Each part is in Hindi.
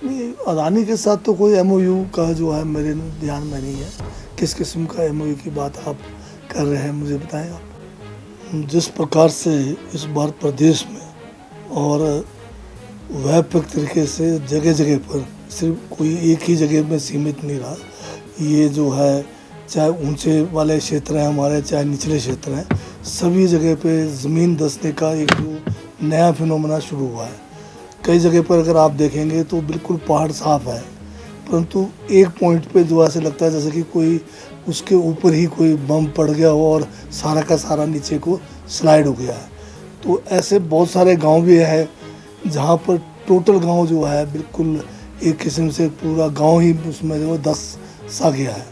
नहीं, अदानी के साथ तो कोई एमओयू का जो है मेरे ध्यान में नहीं है। किस किस्म का एमओयू की बात आप कर रहे हैं मुझे बताएं आप। जिस प्रकार से इस बार प्रदेश में और व्यापक तरीके से जगह जगह पर, सिर्फ कोई एक ही जगह में सीमित नहीं रहा, ये जो है चाहे ऊंचे वाले क्षेत्र हैं हमारे, चाहे निचले क्षेत्र हैं, सभी जगह पे ज़मीन धंसने का एक जो नया फिनोमेना शुरू हुआ है। कई जगह पर अगर आप देखेंगे तो बिल्कुल पहाड़ साफ है, परंतु एक पॉइंट पे जो ऐसे लगता है जैसे कि कोई उसके ऊपर ही कोई बम पड़ गया हो और सारा का सारा नीचे को स्लाइड हो गया है। तो ऐसे बहुत सारे गांव भी है जहां पर टोटल गांव जो है बिल्कुल एक किस्म से पूरा गांव ही उसमें जो धस सा गया है।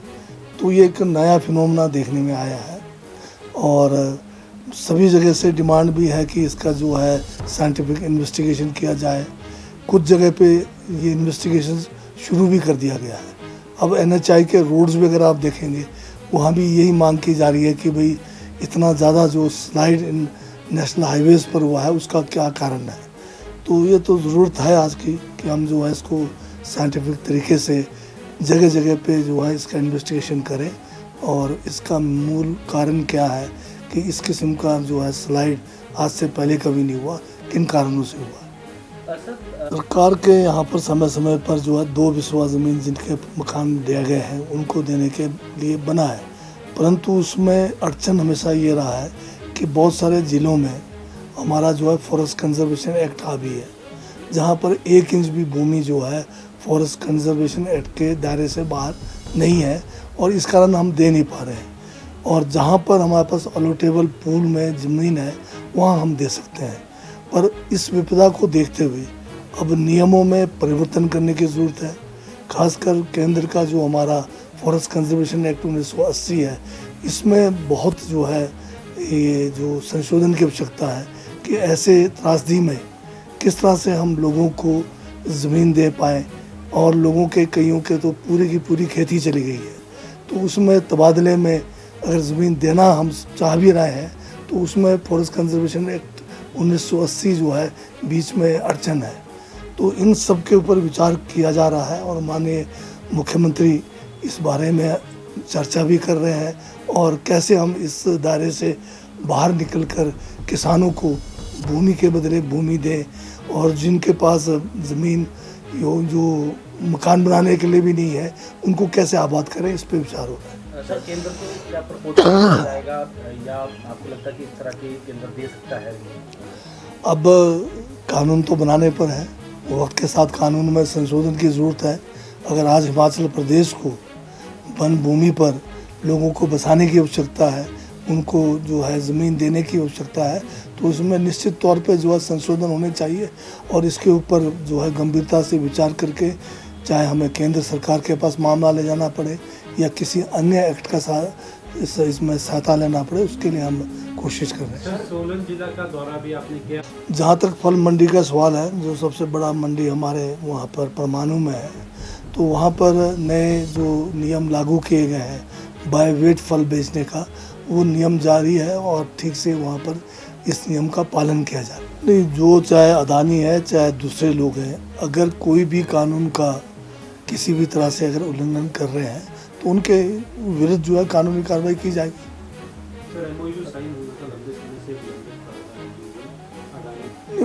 तो ये एक नया फिनोमेना देखने में आया है और सभी जगह से डिमांड भी है कि इसका जो है साइंटिफिक इन्वेस्टिगेशन किया जाए। कुछ जगह पे ये इन्वेस्टिगेशन शुरू भी कर दिया गया है। अब एनएचआई के रोड्स भी अगर आप देखेंगे वहाँ भी यही मांग की जा रही है कि भाई इतना ज़्यादा जो स्लाइड इन नेशनल हाईवेज़ पर हुआ है उसका क्या कारण है। तो ये तो ज़रूरत है आज की कि हम जो है इसको साइंटिफिक तरीके से जगह जगह पे जो है इसका इन्वेस्टिगेशन करें और इसका मूल कारण क्या है कि इस किस्म का जो है स्लाइड आज से पहले कभी नहीं हुआ, किन कारणों से हुआ। सरकार के यहाँ पर समय समय पर जो है 2 बिस्वा ज़मीन जिनके मकान दिए गए हैं उनको देने के लिए बना है, परंतु उसमें अड़चन हमेशा ये रहा है कि बहुत सारे ज़िलों में हमारा जो है फॉरेस्ट कंजर्वेशन एक्ट आ भी है, जहाँ पर 1 इंच भी भूमि जो है फॉरेस्ट कंजर्वेशन एक्ट के दायरे से बाहर नहीं है और इस कारण हम दे नहीं पा रहे हैं। और जहाँ पर हमारे पास अलॉटेबल पूल में ज़मीन है वहाँ हम दे सकते हैं, पर इस विपदा को देखते हुए अब नियमों में परिवर्तन करने की ज़रूरत है। खासकर केंद्र का जो हमारा फॉरेस्ट कंजर्वेशन एक्ट 1980 है, इसमें बहुत जो है ये जो संशोधन की आवश्यकता है कि ऐसे त्रासदी में किस तरह से हम लोगों को ज़मीन दे पाएँ। और लोगों के कईयों के तो पूरी की पूरी खेती चली गई है, तो उसमें तबादले में अगर ज़मीन देना हम चाह भी रहे हैं तो उसमें फॉरेस्ट कंजर्वेशन एक्ट 1980 जो है बीच में अड़चन है। तो इन सब के ऊपर विचार किया जा रहा है और माननीय मुख्यमंत्री इस बारे में चर्चा भी कर रहे हैं और कैसे हम इस दायरे से बाहर निकलकर किसानों को भूमि के बदले भूमि दें और जिनके पास ज़मीन जो मकान बनाने के लिए भी नहीं है उनको कैसे आबाद करें, इस पे विचार हो रहा है। सर, केंद्र को क्या प्रपोजल दिया जाएगा या आपको लगता है कि इस तरह की केंद्र दे सकता है? अब कानून तो बनाने पर है, वक्त के साथ कानून में संशोधन की ज़रूरत है। अगर आज हिमाचल प्रदेश को वन भूमि पर लोगों को बसाने की आवश्यकता है, उनको जो है ज़मीन देने की आवश्यकता है, तो उसमें निश्चित तौर पे जो है संशोधन होने चाहिए और इसके ऊपर जो है गंभीरता से विचार करके, चाहे हमें केंद्र सरकार के पास मामला ले जाना पड़े या किसी अन्य एक्ट का इसमें सहायता लेना पड़े, उसके लिए हम कोशिश कर रहे हैं। सोलन जिला का दौरा भी आपने किया? जहाँ तक फल मंडी का सवाल है, जो सबसे बड़ा मंडी हमारे वहाँ पर परमाणु में है, तो वहाँ पर नए जो नियम लागू किए गए हैं बाय वेट फल बेचने का, वो नियम जारी है और ठीक से वहाँ पर इस नियम का पालन किया जाए। नहीं, जो चाहे अदानी है चाहे दूसरे लोग हैं, अगर कोई भी कानून का किसी भी तरह से अगर उल्लंघन कर रहे हैं तो उनके विरुद्ध जो है कानूनी कार्रवाई की जाएगी।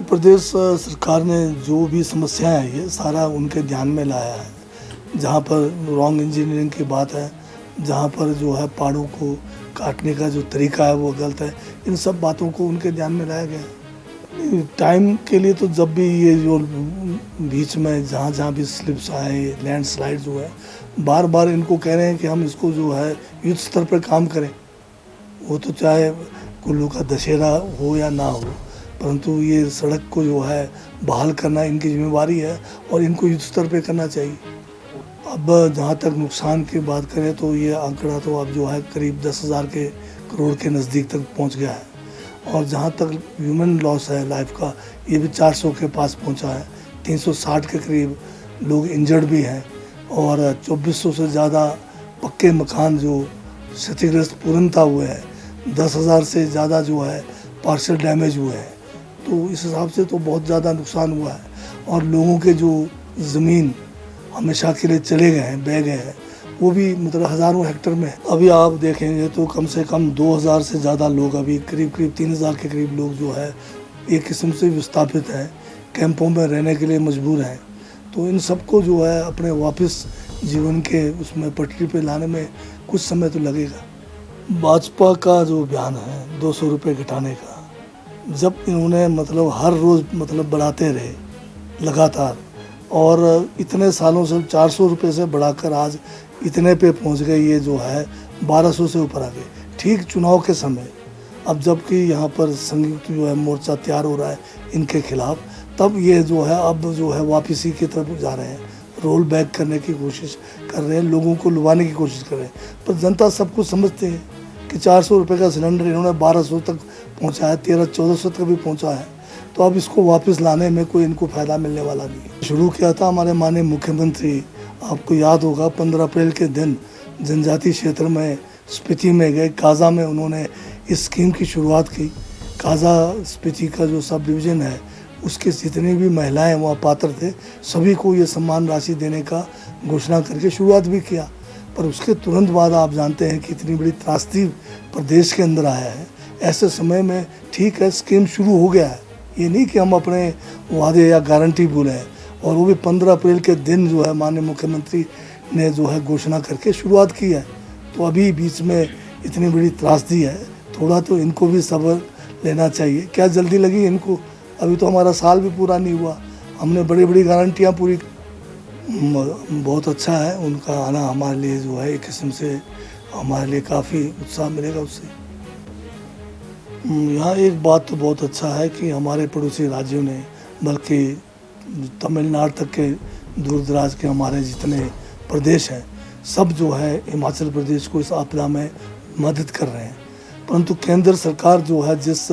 प्रदेश सरकार ने जो भी समस्याएं हैं ये सारा उनके ध्यान में लाया है। जहाँ पर रॉन्ग इंजीनियरिंग की बात है, जहाँ पर जो है पहाड़ों को काटने का जो तरीका है वो गलत है, इन सब बातों को उनके ध्यान में लाया गया। टाइम के लिए तो जब भी ये जो बीच में जहाँ जहाँ भी स्लिप्स आए, लैंडस्लाइड जो है, बार बार इनको कह रहे हैं कि हम इसको जो है युद्ध स्तर पर काम करें। वो तो चाहे कुल्लू का दशहरा हो या ना हो, परंतु ये सड़क को जो है बहाल करना इनकी जिम्मेवारी है और इनको युद्ध स्तर पे करना चाहिए। अब जहाँ तक नुकसान की बात करें तो ये आंकड़ा तो अब जो है करीब 10,000 करोड़ के नज़दीक तक पहुँच गया है और जहाँ तक ह्यूमन लॉस है लाइफ का, ये भी 400 के पास पहुँचा है। 360 के करीब लोग इंजर्ड भी हैं और 2400 से ज़्यादा पक्के मकान जो क्षतिग्रस्त पूर्णतः हुए हैं, 10,000 से ज़्यादा जो है पार्शियल डैमेज हुए हैं। तो इस हिसाब से तो बहुत ज़्यादा नुकसान हुआ है और लोगों के जो ज़मीन हमेशा के लिए चले गए हैं, बह गए हैं, वो भी मतलब हज़ारों हेक्टर में है। अभी आप देखेंगे तो कम से कम 2000 से ज़्यादा लोग, अभी करीब 3000 के करीब लोग जो है एक किस्म से विस्थापित हैं, कैंपों में रहने के लिए मजबूर हैं। तो इन सबको जो है अपने वापस जीवन के उसमें पटरी पे लाने में कुछ समय तो लगेगा। भाजपा का जो बयान है 200 रुपये घटाने का, जब इन्होंने मतलब हर रोज़ मतलब बढ़ाते रहे लगातार, और इतने सालों से 400 रुपये से बढ़ाकर आज इतने पे पहुंच गए, ये जो है 1200 से ऊपर आ गए ठीक चुनाव के समय। अब जबकि यहाँ पर संयुक्त जो है मोर्चा तैयार हो रहा है इनके खिलाफ, तब ये जो है अब जो है वापसी की तरफ जा रहे हैं, रोल बैक करने की कोशिश कर रहे हैं, लोगों को लुभाने की कोशिश कर रहे हैं। पर जनता सब कुछ समझते हैं कि 400 रुपये का सिलेंडर इन्होंने 1200 तक पहुँचा है, 1300-1400 तक भी पहुँचा है, तो अब इसको वापस लाने में कोई इनको फ़ायदा मिलने वाला नहीं है। शुरू किया था हमारे माननीय मुख्यमंत्री, आपको याद होगा 15 अप्रैल के दिन जनजातीय क्षेत्र में स्पीति में गए, काजा में उन्होंने इस स्कीम की शुरुआत की। काजा स्पीति का जो सब डिवीज़न है उसके जितनी भी महिलाएं वहाँ पात्र थे, सभी को ये सम्मान राशि देने का घोषणा करके शुरुआत भी किया। पर उसके तुरंत बाद आप जानते हैं कि इतनी बड़ी त्रासदी प्रदेश के अंदर आया है। ऐसे समय में ठीक है स्कीम शुरू हो गया है, ये नहीं कि हम अपने वादे या गारंटी भूले हैं, और वो भी 15 अप्रैल के दिन जो है माननीय मुख्यमंत्री ने जो है घोषणा करके शुरुआत की है। तो अभी बीच में इतनी बड़ी त्रासदी है, थोड़ा तो इनको भी सब्र लेना चाहिए। क्या जल्दी लगी इनको, अभी तो हमारा साल भी पूरा नहीं हुआ, हमने बड़ी बड़ी गारंटियाँ पूरी। बहुत अच्छा है उनका आना, हमारे लिए जो है एक किस्म से हमारे लिए काफ़ी उत्साह मिलेगा उससे। यहाँ एक बात तो बहुत अच्छा है कि हमारे पड़ोसी राज्यों ने, बल्कि तमिलनाडु तक के दूर दराज के हमारे जितने प्रदेश हैं, सब जो है हिमाचल प्रदेश को इस आपदा में मदद कर रहे हैं। परंतु केंद्र सरकार जो है जिस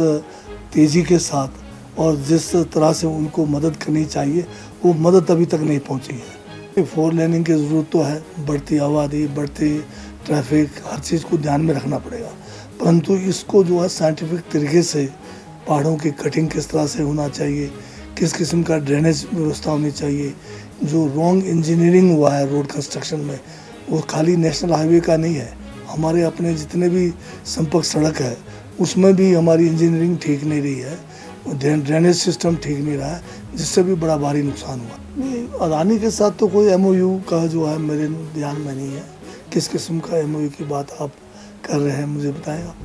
तेज़ी के साथ और जिस तरह से उनको मदद करनी चाहिए, वो मदद अभी तक नहीं पहुंची है। 4 लेनिंग की ज़रूरत तो है, बढ़ती आबादी, बढ़ती ट्रैफिक, हर चीज़ को ध्यान में रखना पड़ेगा। परंतु इसको जो है साइंटिफिक तरीके से पहाड़ों की कटिंग किस तरह से होना चाहिए, किस किस्म का ड्रेनेज व्यवस्था होनी चाहिए, जो रॉन्ग इंजीनियरिंग हुआ है रोड कंस्ट्रक्शन में, वो खाली नेशनल हाईवे का नहीं है, हमारे अपने जितने भी संपर्क सड़क है उसमें भी हमारी इंजीनियरिंग ठीक नहीं रही है, ड्रेनेज सिस्टम ठीक नहीं रहा है, जिससे भी बड़ा भारी नुकसान हुआ। अदानी के साथ तो कोई MOU का जो है मेरे ध्यान में नहीं है। किस किस्म का MOU की बात आप कर रहे हैं मुझे बताएं आप।